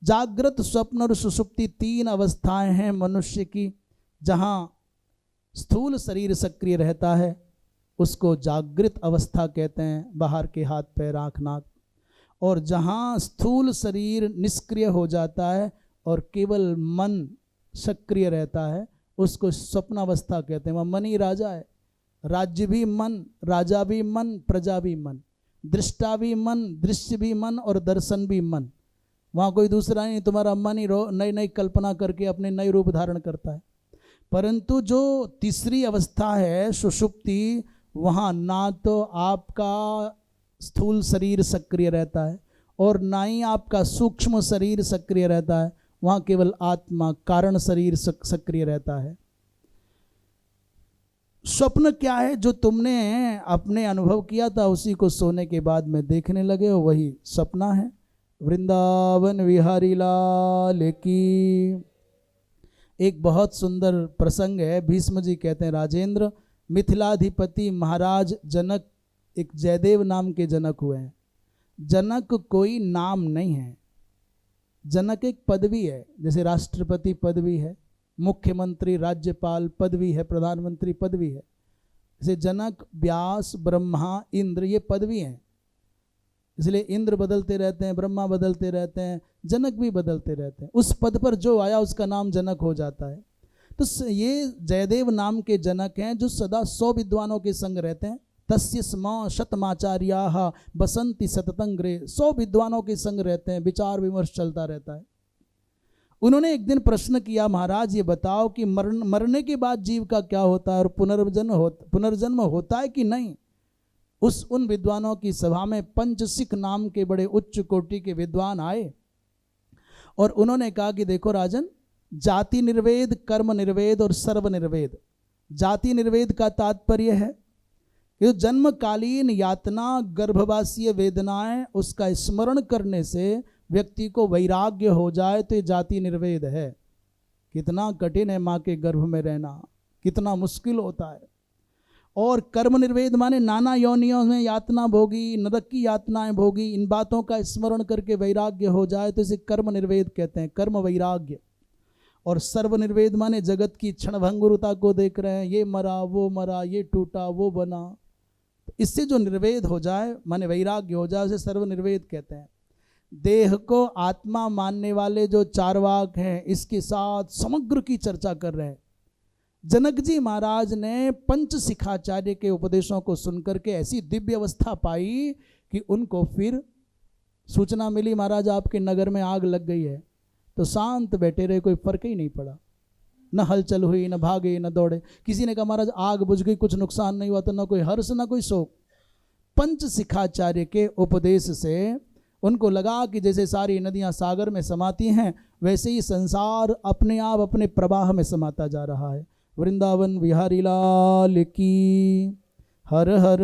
जागृत, स्वप्न और सुषुप्ति 3 अवस्थाएं हैं मनुष्य की। जहाँ स्थूल शरीर सक्रिय रहता है उसको जागृत अवस्था कहते हैं, बाहर के हाथ पैर आँख नाक। और जहाँ स्थूल शरीर निष्क्रिय हो जाता है और केवल मन सक्रिय रहता है उसको स्वप्न अवस्था कहते हैं। वह मन ही राजा है। राज्य भी मन, राजा भी मन, प्रजा भी मन, दृष्टा भी मन, दृश्य भी मन और दर्शन भी मन। वहाँ कोई दूसरा नहीं, तुम्हारा मन ही नई नई कल्पना करके अपने नए रूप धारण करता है। परंतु जो तीसरी अवस्था है सुषुप्ति, वहाँ ना तो आपका स्थूल शरीर सक्रिय रहता है और ना ही आपका सूक्ष्म शरीर सक्रिय रहता है। वहाँ केवल आत्मा, कारण शरीर सक्रिय रहता है। स्वप्न क्या है? जो तुमने अपने अनुभव किया था उसी को सोने के बाद में देखने लगे हो, वही सपना है। वृंदावन विहारी लाल की। एक बहुत सुंदर प्रसंग है। भीष्म जी कहते हैं, राजेंद्र, मिथिलाधिपति महाराज जनक, एक जयदेव नाम के जनक हुए हैं। जनक कोई नाम नहीं है, जनक एक पदवी है। जैसे राष्ट्रपति पदवी है, मुख्यमंत्री, राज्यपाल पदवी है, प्रधानमंत्री पदवी है। जैसे जनक, व्यास, ब्रह्मा, इंद्र ये पदवी हैं। इसलिए इंद्र बदलते रहते हैं, ब्रह्मा बदलते रहते हैं, जनक भी बदलते रहते हैं। उस पद पर जो आया उसका नाम जनक हो जाता है। तो ये जयदेव नाम के जनक हैं जो सदा 100 विद्वानों के संग रहते हैं। तस्य स्म शतमाचार्याः बसंती सततं गृहे। 100 विद्वानों के संग रहते हैं, विचार विमर्श चलता रहता है। उन्होंने एक दिन प्रश्न किया, महाराज ये बताओ कि मरने के बाद जीव का क्या होता है और पुनर्जन्म होता है कि नहीं। उन विद्वानों की सभा में पंचसिख नाम के बड़े उच्च कोटि के विद्वान आए और उन्होंने कहा कि देखो राजन, जाति निर्वेद, कर्म निर्वेद और सर्व निर्वेद। जाति निर्वेद का तात्पर्य है कि जन्मकालीन यातना, गर्भवासीय वेदनाएं, उसका स्मरण करने से व्यक्ति को वैराग्य हो जाए तो ये जाति निर्वेद है। कितना कठिन है माँ के गर्भ में रहना, कितना मुश्किल होता है। और कर्म निर्वेद माने नाना योनियों में यातना भोगी, नरक की यातनाएं भोगी, इन बातों का स्मरण करके वैराग्य हो जाए तो इसे कर्म निर्वेद कहते हैं, कर्म वैराग्य। और सर्व निर्वेद माने जगत की क्षणभंगुरता को देख रहे हैं, ये मरा वो मरा, ये टूटा वो बना। इससे जो निर्वेद हो जाए माने वैराग्य हो जाए उसे सर्व निर्वेद कहते हैं। देह को आत्मा मानने वाले जो चारवाक हैं इसके साथ समग्र की चर्चा कर रहे हैं। जनक जी महाराज ने पंच शिखाचार्य के उपदेशों को सुनकर के ऐसी दिव्य अवस्था पाई कि उनको फिर सूचना मिली, महाराज आपके नगर में आग लग गई है। तो शांत बैठे रहे, कोई फर्क ही नहीं पड़ा, न हलचल हुई, न भागे, न दौड़े। किसी ने कहा महाराज आग बुझ गई, कुछ नुकसान नहीं हुआ, तो न कोई हर्ष न कोई शोक। पंच शिखाचार्य के उपदेश से उनको लगा कि जैसे सारी नदियां सागर में समाती हैं वैसे ही संसार अपने आप अपने प्रवाह में समाता जा रहा है। वृंदावन विहारी लाल की। हर हर